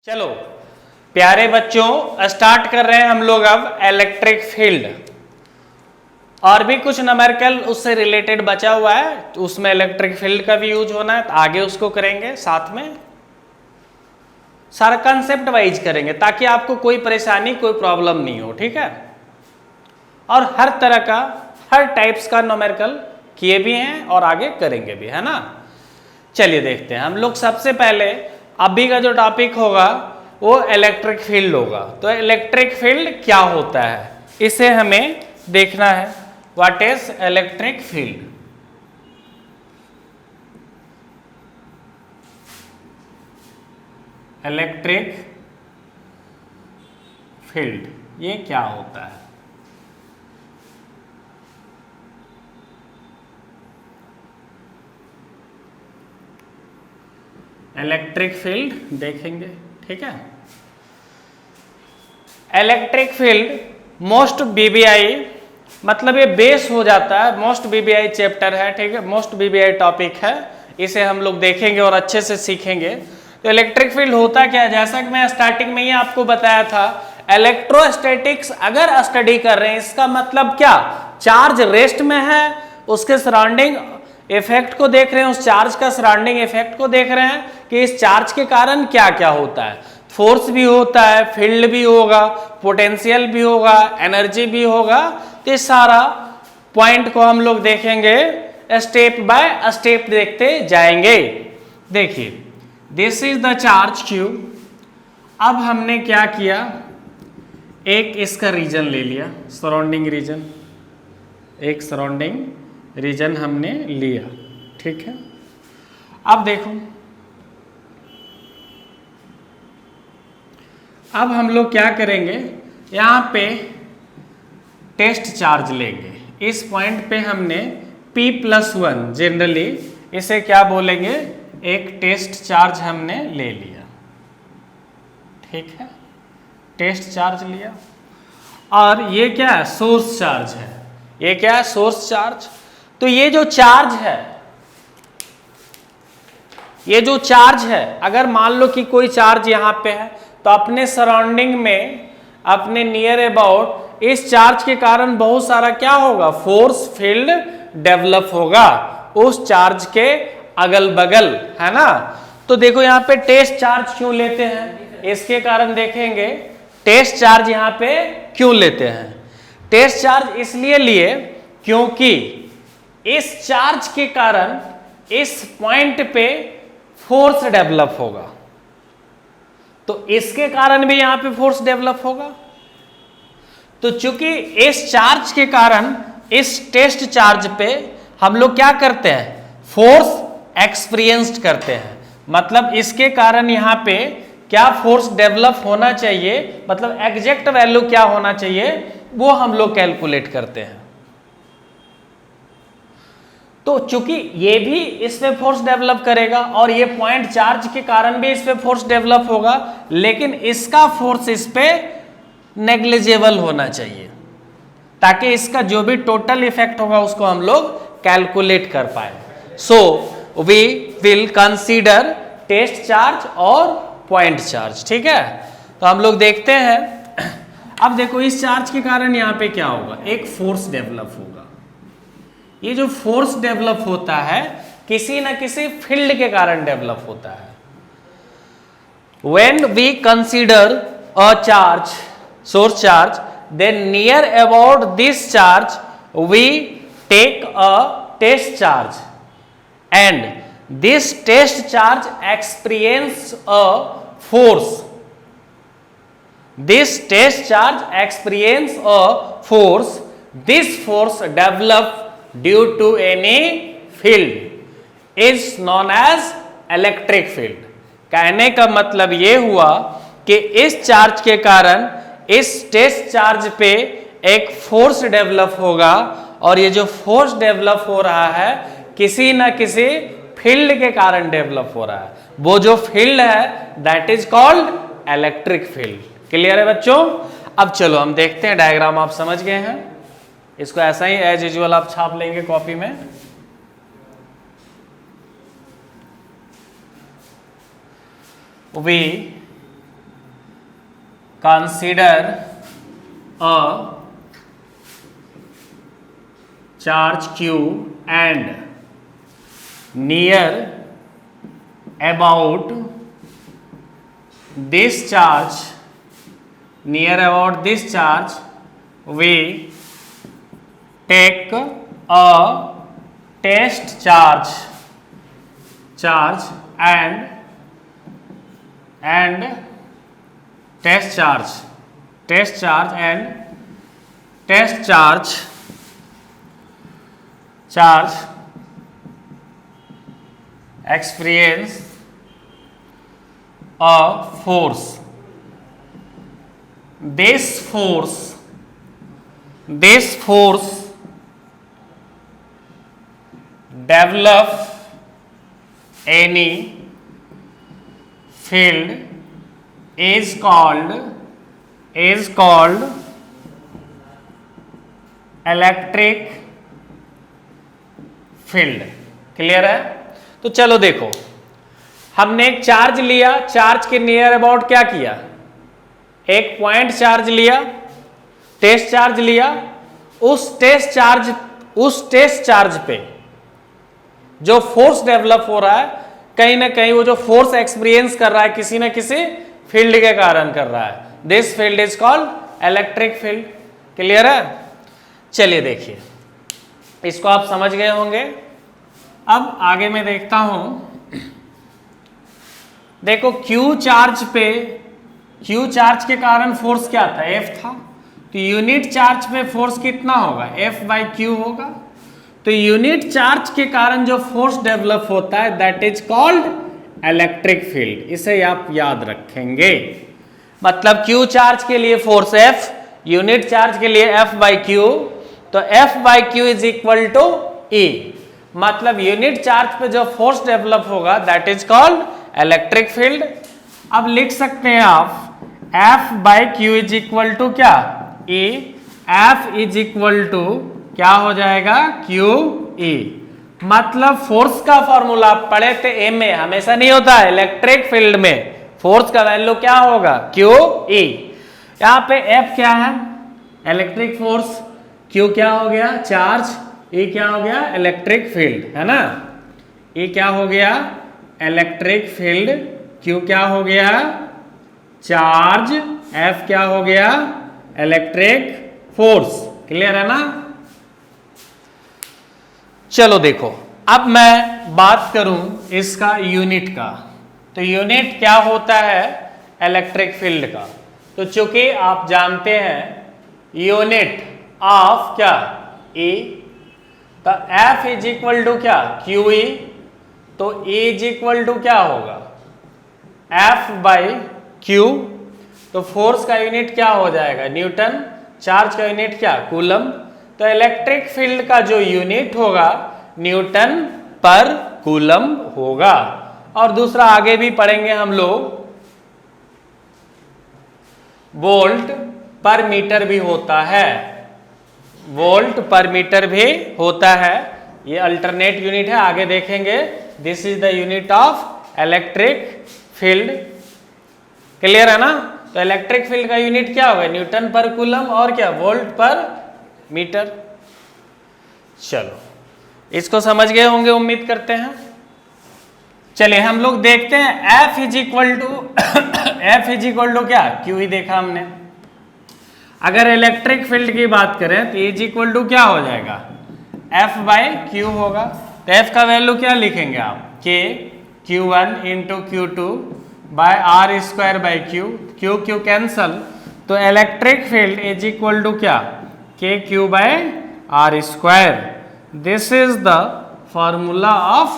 चलो प्यारे बच्चों, स्टार्ट कर रहे हैं हम लोग अब इलेक्ट्रिक फील्ड। और भी कुछ न्यूमेरिकल उससे रिलेटेड बचा हुआ है, उसमें इलेक्ट्रिक फील्ड का भी यूज होना है, तो आगे उसको करेंगे, साथ में सारा कंसेप्ट वाइज करेंगे ताकि आपको कोई परेशानी कोई प्रॉब्लम नहीं हो, ठीक है। और हर तरह का हर टाइप्स का न्यूमेरिकल किए भी हैं और आगे करेंगे भी, है ना। चलिए देखते हैं हम लोग। सबसे पहले अभी का जो टॉपिक होगा वो इलेक्ट्रिक फील्ड होगा। तो इलेक्ट्रिक फील्ड क्या होता है इसे हमें देखना है। What is electric field? Electric field ये क्या होता है? इलेक्ट्रिक फील्ड देखेंगे, ठीक है। इलेक्ट्रिक फील्ड मोस्ट बीबीआई, मतलब ये बेस हो जाता है, मोस्ट बीबीआई चैप्टर है, ठीक है, मोस्ट बीबीआई टॉपिक है, इसे हम लोग देखेंगे और अच्छे से सीखेंगे। तो इलेक्ट्रिक फील्ड होता क्या है, जैसा कि मैं स्टार्टिंग में ही आपको बताया था, इलेक्ट्रोस्टैटिक्स अगर स्टडी कर रहे हैं इसका मतलब क्या, चार्ज रेस्ट में है, उसके सराउंडिंग इफेक्ट को देख रहे हैं, उस चार्ज का सराउंडिंग इफेक्ट को देख रहे हैं कि इस चार्ज के कारण क्या क्या होता है। फोर्स भी होता है, फील्ड भी होगा, पोटेंशियल भी होगा, एनर्जी भी होगा। तो इस सारा पॉइंट को हम लोग देखेंगे, स्टेप बाय स्टेप देखते जाएंगे। देखिए, this is the charge Q. अब हमने क्या किया, एक इसका रीजन ले लिया, सराउंडिंग रीजन, एक सराउंडिंग रीजन हमने लिया, ठीक है। अब देखो, अब हम लोग क्या करेंगे, यहाँ पे टेस्ट चार्ज लेंगे। इस पॉइंट पे हमने P+1, जनरली इसे क्या बोलेंगे, एक टेस्ट चार्ज हमने ले लिया, ठीक है, टेस्ट चार्ज लिया। और ये क्या है, सोर्स चार्ज है। ये क्या है, सोर्स चार्ज। तो ये जो चार्ज है, ये जो चार्ज है, अगर मान लो कि कोई चार्ज यहाँ पे है, तो अपने सराउंडिंग में, अपने नियर अबाउट इस चार्ज के कारण बहुत सारा क्या होगा, फोर्स फील्ड डेवलप होगा उस चार्ज के अगल बगल, है ना। तो देखो यहाँ पे टेस्ट चार्ज क्यों लेते हैं, इसके कारण देखेंगे टेस्ट चार्ज यहाँ पे क्यों लेते हैं। टेस्ट चार्ज इसलिए लिए क्योंकि इस चार्ज के कारण इस पॉइंट पे फोर्स डेवलप होगा, तो इसके कारण भी यहां पे फोर्स डेवलप होगा। तो चूंकि इस चार्ज के कारण इस टेस्ट चार्ज पे हम लोग क्या करते हैं, फोर्स एक्सपीरियंस्ड करते हैं, मतलब इसके कारण यहां पे क्या फोर्स डेवलप होना चाहिए, मतलब एग्जैक्ट वैल्यू क्या होना चाहिए, वो हम लोग कैलकुलेट करते हैं। तो चूंकि ये भी इस पे फोर्स डेवलप करेगा और ये पॉइंट चार्ज के कारण भी इस पे फोर्स डेवलप होगा, लेकिन इसका फोर्स इस पे नेग्लिजिबल होना चाहिए, ताकि इसका जो भी टोटल इफेक्ट होगा उसको हम लोग कैलकुलेट कर पाए। So we will consider test charge और पॉइंट चार्ज, ठीक है। तो हम लोग देखते हैं। अब देखो, इस चार्ज के कारण यहाँ पे क्या होगा, एक फोर्स डेवलप होगा। ये जो फोर्स डेवलप होता है किसी न किसी फील्ड के कारण डेवलप होता है। When we consider a charge, source charge, then near about this charge we take a test charge, and this test charge experience a force. This test charge experience a force. This force develop due to any field is known as electric field. कहने का मतलब ये हुआ कि इस charge के कारण इस टेस्ट चार्ज पे एक फोर्स डेवलप होगा, और ये जो फोर्स डेवलप हो रहा है किसी न किसी फील्ड के कारण डेवलप हो रहा है। वो जो फील्ड है that is called electric field. Clear है बच्चों? अब चलो हम देखते हैं, डायग्राम आप समझ गए हैं, इसको ऐसा ही एज यूजुअल आप छाप लेंगे कॉपी में। We consider a charge q and near about this charge, we take a test charge and test charge experience a force. This force develop any field is called electric field. Clear है? तो चलो देखो, हमने एक charge लिया, charge के near about क्या किया, एक पॉइंट चार्ज लिया, टेस्ट चार्ज लिया। उस टेस्ट चार्ज पे जो फोर्स डेवलप हो रहा है, कहीं ना कहीं वो जो फोर्स एक्सपीरियंस कर रहा है किसी ना किसी फील्ड के कारण कर रहा है। This field is called electric field. Clear है? चलिए देखिए, इसको आप समझ गए होंगे। अब आगे मैं देखता हूं, देखो Q चार्ज के कारण फोर्स क्या था, F था। तो यूनिट चार्ज पे फोर्स कितना होगा, F/Q होगा। तो यूनिट चार्ज के कारण जो फोर्स डेवलप होता है that is called electric field. इसे आप याद रखेंगे। मतलब Q चार्ज के लिए फोर्स F, यूनिट चार्ज के लिए F/Q। तो F/Q is equal to E। मतलब यूनिट चार्ज पे जो फोर्स डेवलप होगा that is called electric field. अब लिख सकते हैं आप F/Q इज इक्वल टू क्या, E। F is equal to क्या हो जाएगा, QE। मतलब फोर्स का फॉर्मूला आप पढ़े थे M में, हमेशा नहीं होता है इलेक्ट्रिक फील्ड में फोर्स का वैल्यू क्या होगा, QE। यहाँ पे F क्या है, इलेक्ट्रिक फोर्स, Q क्या हो गया, चार्ज, E क्या हो गया, इलेक्ट्रिक फील्ड, है ना। E क्या हो गया, इलेक्ट्रिक फील्ड, Q क्या हो गया, चार्ज, F क्या हो गया, इलेक्ट्रिक फोर्स। क्लियर है ना? चलो देखो, अब मैं बात करूं इसका यूनिट का। तो यूनिट क्या होता है इलेक्ट्रिक फील्ड का। तो चूंकि आप जानते हैं यूनिट ऑफ क्या, E, तो F इज इक्वल टू क्या, QE। तो E इज इक्वल टू क्या होगा, F/Q। तो फोर्स का यूनिट क्या हो जाएगा, न्यूटन। चार्ज का यूनिट क्या, कूलम। तो इलेक्ट्रिक फील्ड का जो यूनिट होगा न्यूटन पर कूलम होगा। और दूसरा आगे भी पढ़ेंगे हम लोग, वोल्ट पर मीटर भी होता है, वोल्ट पर मीटर भी होता है। ये अल्टरनेट यूनिट है, आगे देखेंगे। This is the unit of electric field. Clear है ना? तो इलेक्ट्रिक फील्ड का यूनिट क्या होगा, न्यूटन पर कूलम और क्या, वोल्ट पर मीटर। चलो, इसको समझ गए होंगे उम्मीद करते हैं। चलिए हम लोग देखते हैं F इज इक्वल टू क्या, QE देखा हमने। अगर इलेक्ट्रिक फील्ड की बात करें तो E इज इक्वल टू क्या हो जाएगा, F/Q होगा। तो F का वैल्यू क्या लिखेंगे आप, Q1 into Q2 by R²/Q। Q cancel, तो electric field is equal to क्या, KQ/R²। This is the formula of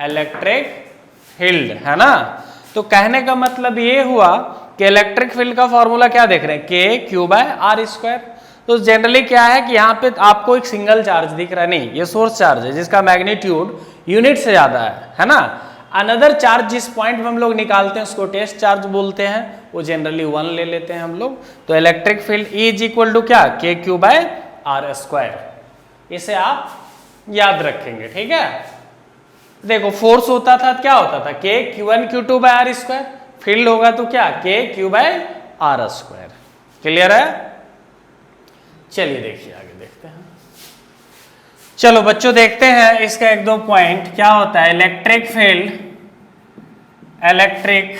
electric field, है ना। तो कहने का मतलब ये हुआ कि इलेक्ट्रिक फील्ड का फॉर्मूला क्या देख रहे हैं, KQ/R²। तो जनरली क्या है कि यहाँ पे आपको एक सिंगल चार्ज दिख रहा है, नहीं ये सोर्स चार्ज है जिसका मैग्नीट्यूड यूनिट से ज्यादा है ना। अनदर चार्ज जिस पॉइंट में हम लोग निकालते हैं उसको टेस्ट चार्ज बोलते हैं, वो जनरली 1 ले लेते हैं हम लोग। तो electric field E is equal to क्या, KQ/R²। इसे आप याद रखेंगे, ठीक है। देखो फोर्स होता था, क्या होता था, KQ1 Q2/R²। फील्ड होगा तो क्या, KQ/ आर स्क्वायर। क्लियर है? चलिए देखिए आगे देखते हैं। चलो बच्चों देखते हैं इसका एक दो पॉइंट। क्या होता है electric field? Electric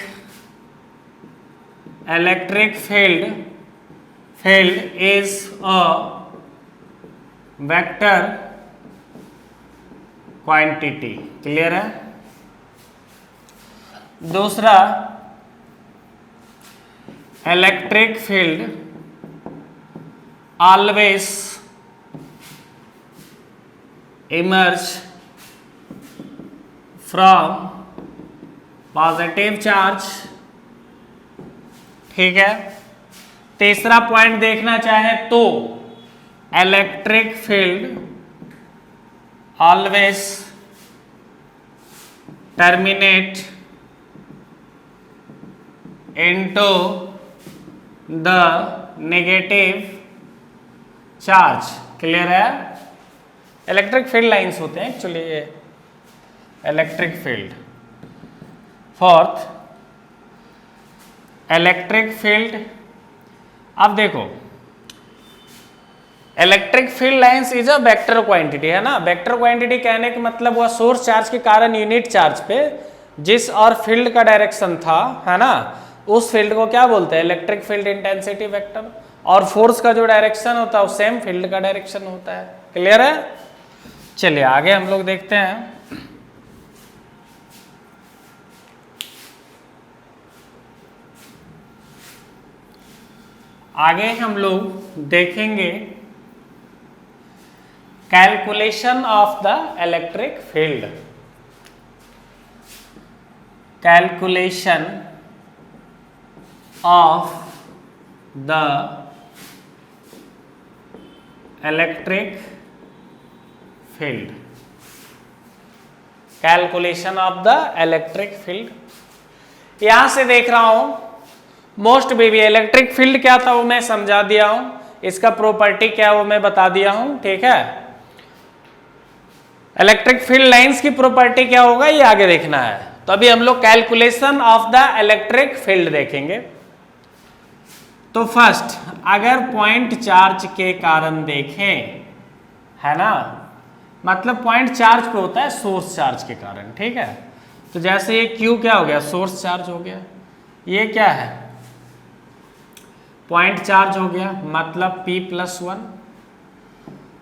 field is a vector quantity. Clear है? दूसरा, electric field always emerge from positive charge. ठीक है? तीसरा पॉइंट देखना चाहे तो electric field always terminate into the negative charge. Clear है? इलेक्ट्रिक फील्ड लाइंस होते हैं एक्चुअली ये electric field. Fourth, electric field, अब देखो electric field lines is a vector quantity, है ना। वेक्टर क्वांटिटी कहने का मतलब वह सोर्स चार्ज के कारण यूनिट चार्ज पे जिस और फील्ड का डायरेक्शन था, है ना, उस फील्ड को क्या बोलते हैं? Electric field intensity vector. और फोर्स का जो डायरेक्शन होता है वो सेम फील्ड का डायरेक्शन होता है। क्लियर है? चलिए आगे हम लोग देखते हैं। आगे हम लोग देखेंगे calculation of the electric field. Calculation of the electric field. Calculation of the electric field. यहां से देख रहा हूं मोस्ट बेबी इलेक्ट्रिक फील्ड क्या था वो मैं समझा दिया हूं, इसका प्रॉपर्टी क्या वो मैं बता दिया हूं। ठीक है? इलेक्ट्रिक फील्ड लाइंस की प्रॉपर्टी क्या होगा ये आगे देखना है। तो अभी हम लोग calculation of the electric field देखेंगे। तो फर्स्ट, अगर पॉइंट चार्ज के कारण देखें, है ना, मतलब पॉइंट चार्ज पे होता है सोर्स चार्ज के कारण। ठीक है? तो जैसे ये Q क्या हो गया? सोर्स चार्ज हो गया। ये क्या है? पॉइंट चार्ज हो गया, मतलब P+1।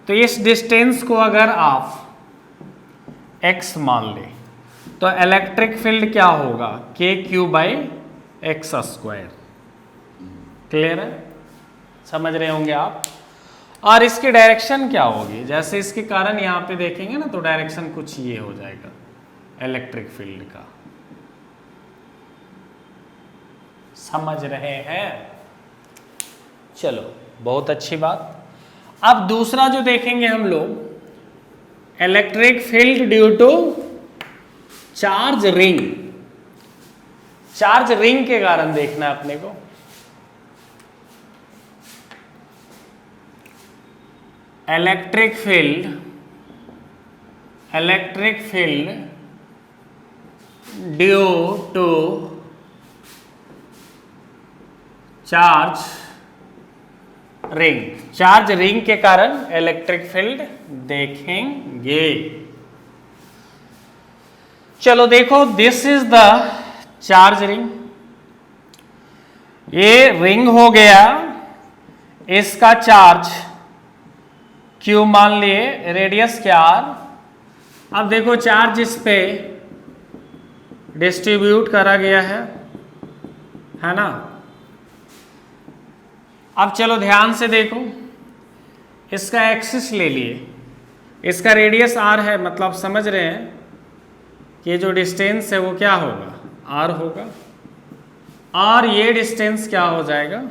तो इस डिस्टेंस को अगर आप x मान ले तो इलेक्ट्रिक फील्ड क्या होगा? KQ/x²। क्लियर है? समझ रहे होंगे आप। और इसकी डायरेक्शन क्या होगी? जैसे इसके कारण यहां पे देखेंगे ना तो डायरेक्शन कुछ ये हो जाएगा इलेक्ट्रिक फील्ड का। समझ रहे हैं? चलो बहुत अच्छी बात। अब दूसरा जो देखेंगे हम लोग, electric field due to charge ring. Charge ring के कारण देखना है अपने को। Electric field due to charge ring. Charge ring के कारण इलेक्ट्रिक फील्ड देखेंगे। चलो देखो, this is the charge ring. ये रिंग हो गया, इसका चार्ज Q मान लिए, रेडियस क्या R। अब देखो चार्ज इस पे डिस्ट्रीब्यूट करा गया है ना। अब चलो ध्यान से देखो, इसका एक्सिस ले लिए, इसका रेडियस R है, मतलब समझ रहे हैं कि ये जो डिस्टेंस है वो क्या होगा? R होगा। और ये डिस्टेंस क्या हो जाएगा?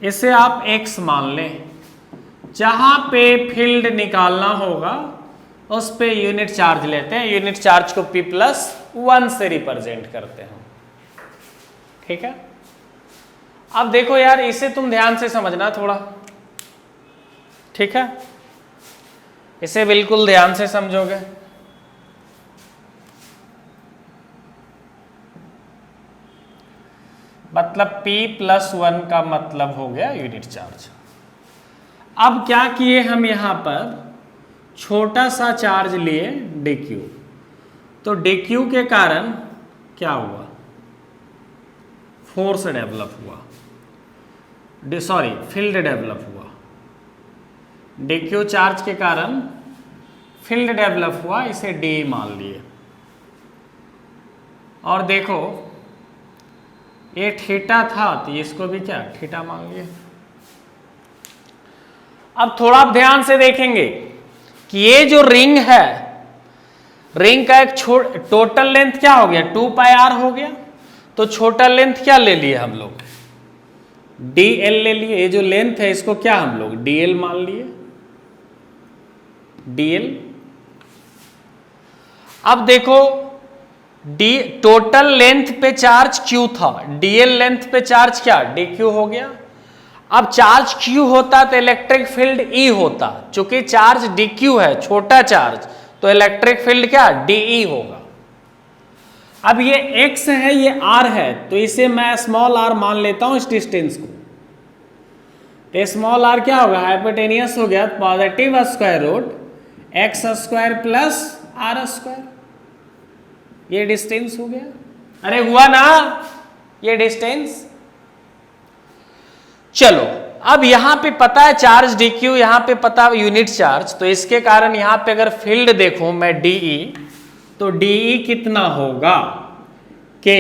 इसे आप x मान लें। जहां पे फील्ड निकालना होगा उस पे यूनिट चार्ज लेते हैं। यूनिट चार्ज को P+1 से रिप्रेजेंट करते हैं। ठीक है? अब देखो यार, इसे तुम ध्यान से समझना थोड़ा। ठीक है? इसे बिल्कुल ध्यान से समझोगे। मतलब P+1 का मतलब हो गया यूनिट चार्ज। अब क्या किए हम यहाँ पर छोटा सा चार्ज लिए dq, तो dq के कारण क्या हुआ, फोर्स डेवलप हुआ, सॉरी फील्ड डेवलप हुआ। dq चार्ज के कारण फील्ड डेवलप हुआ, इसे d मान लिए। और देखो ये थीटा था तो इसको भी क्या थीटा मान लिए। अब थोड़ा आप ध्यान से देखेंगे कि ये जो रिंग है, रिंग का एक टोटल लेंथ क्या हो गया 2πr हो गया, तो छोटा लेंथ क्या ले लिए हम लोग dl ले लिए। ये जो लेंथ है इसको क्या हम लोग dl मान लिए, dl। अब देखो टोटल लेंथ पे चार्ज q था, dl लेंथ पे चार्ज क्या dq हो गया। अब चार्ज q होता तो इलेक्ट्रिक फील्ड E होता, चूंकि चार्ज dq है छोटा चार्ज तो इलेक्ट्रिक फील्ड क्या dE होगा। अब ये x है ये r है, तो इसे मैं स्मॉल r मान लेता हूं इस डिस्टेंस को, तो स्मॉल r क्या होगा हाइपोटेनियस हो गया positive square root x square plus r square, ये डिस्टेंस हो गया। अरे हुआ ना ये डिस्टेंस। चलो अब यहां पे पता है चार्ज dq, यहां पे पता है यूनिट चार्ज, तो इसके कारण यहां पे अगर फील्ड देखूं मैं dE, तो dE कितना होगा k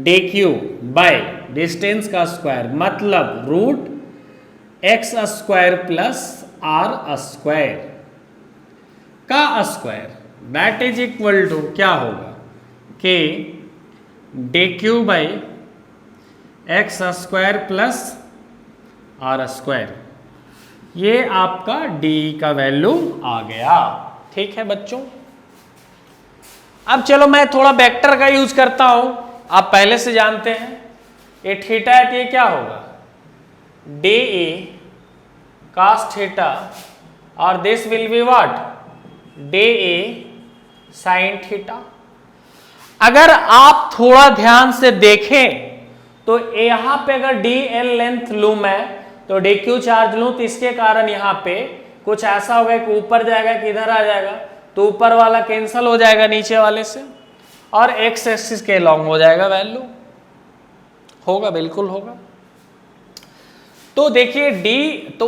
dq बाय डिस्टेंस का स्क्वायर, मतलब root x square plus r square का square, that is equal to क्या होगा k dq by x square plus r square. ये आपका d का वैल्यू आ गया। ठीक है बच्चों, अब चलो मैं थोड़ा वेक्टर का यूज करता हूं, आप पहले से जानते हैं ये थीटा है तो ये क्या होगा dA cos थीटा, और this will be what dA sin theta. अगर आप थोड़ा ध्यान से देखें तो यहां पे अगर dl लेंथ लूं मैं तो dq चार्ज लूं, तो इसके कारण यहां पे कुछ ऐसा होगा कि ऊपर जाएगा कि इधर आ जाएगा, तो ऊपर वाला कैंसिल हो जाएगा नीचे वाले से, और x एक्सिस के लॉन्ग हो जाएगा वैल्यू, होगा बिल्कुल होगा। तो देखिए d, तो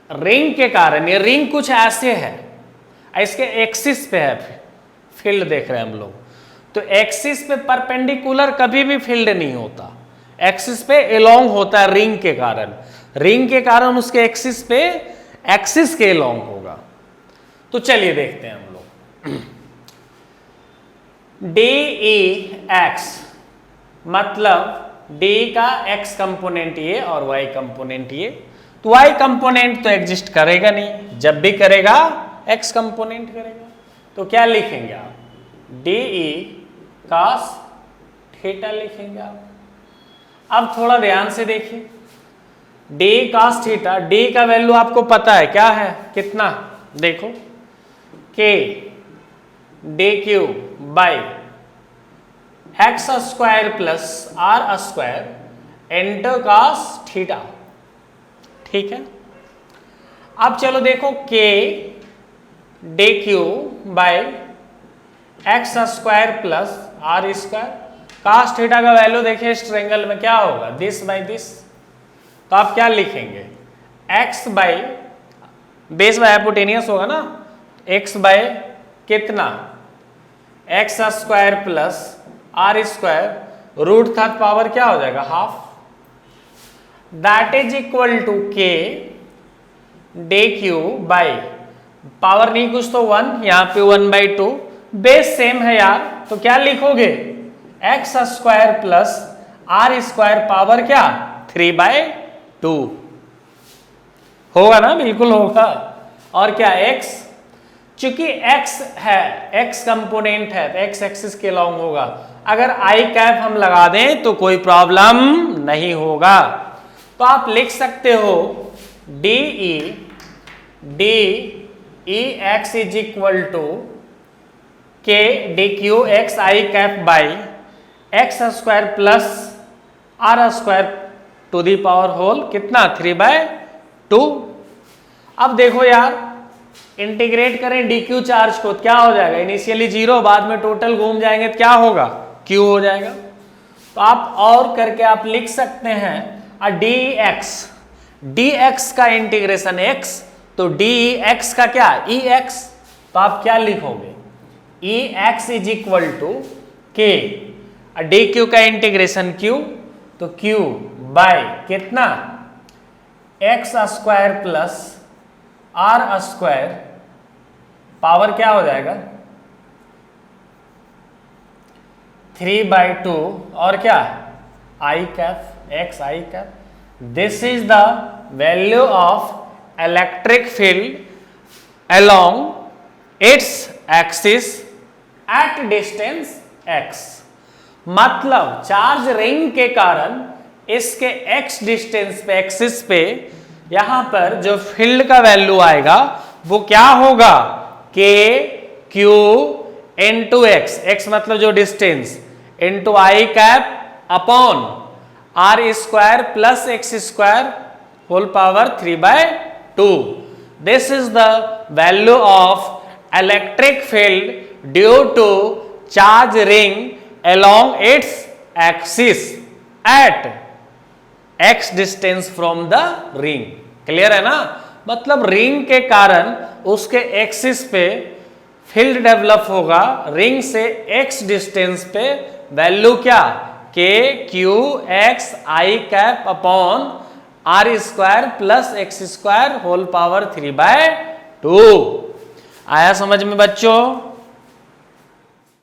रिंग के कारण ये रिंग कुछ ऐसे है, इसके एक्सिस पे है फील्ड देख रहे हैं हम लोग, तो एक्सिस पे परपेंडिकुलर कभी भी फील्ड नहीं होता, एक्सिस पे एलोंग होता है रिंग के कारण, रिंग के कारण उसके एक्सिस पे एक्सिस के एलोंग होगा। तो चलिए देखते हैं हम लोग dAx मतलब d का x कंपोनेंट ये और y कंपोनेंट ये, तो y कंपोनेंट तो एग्जिस्ट करेगा नहीं, जब भी करेगा x कंपोनेंट करेगा, तो क्या लिखेंगे आप dE cos थीटा लिखेंगे आप। अब थोड़ा ध्यान से देखिए d cos थीटा, d का वैल्यू आपको पता है क्या है कितना, देखो k dq by x square plus r square into cos theta. ठीक है, अब चलो देखो k dq by x square plus r square, cos theta का वैल्यू देखिए इस ट्रायंगल में क्या होगा दिस बाई दिस, तो आप क्या लिखेंगे x by base by hypotenuse होगा ना, x बाय कितना x square plus r square root था पावर क्या हो जाएगा half, that is equal to k dq by power नहीं कुछ तो 1, यहाँ पे 1/2, बेस सेम है यार, तो क्या लिखोगे x square plus r square power क्या 3/2 होगा ना, बिल्कुल होगा। और क्या x, चूंकि x है x कंपोनेंट है तो x एक्सिस के लॉन्ग होगा, अगर i कैप हम लगा दें तो कोई प्रॉब्लम नहीं होगा, तो आप लिख सकते हो dE x is equal to k dq x i cap by x square plus r square to the power whole कितना 3/2। अब देखो यार, इंटीग्रेट करें dq चार्ज को, क्या हो जाएगा, इनिशियली 0, बाद में टोटल घूम जाएंगे तो क्या होगा, q हो जाएगा। तो आप और करके आप लिख सकते हैं dx का इंटीग्रेशन x, तो dx का क्या ex, तो आप क्या लिखोगे, ex is equal to k, dq का इंटीग्रेशन q, तो q बाय कितना x square plus r square power क्या हो जाएगा 3/2 और क्या I cap x I cap. This is the value of electric field along its axis at distance x। मतलब charge ring के कारण इसके x डिस्टेंस पे, एक्सिस पे, यहां पर जो फील्ड का वैल्यू आएगा वो क्या होगा, k q into x, x मतलब जो distance, into I cap upon r square plus x square whole power 3/2। This is the value of electric field due to charge ring along its axis at x distance from the ring। Clear है ना, मतलब रिंग के कारण उसके axis पे field develop होगा, ring से x डिस्टेंस पे वैल्यू क्या k q x I cap upon r square plus x square whole power 3/2। आया समझ में बच्चों।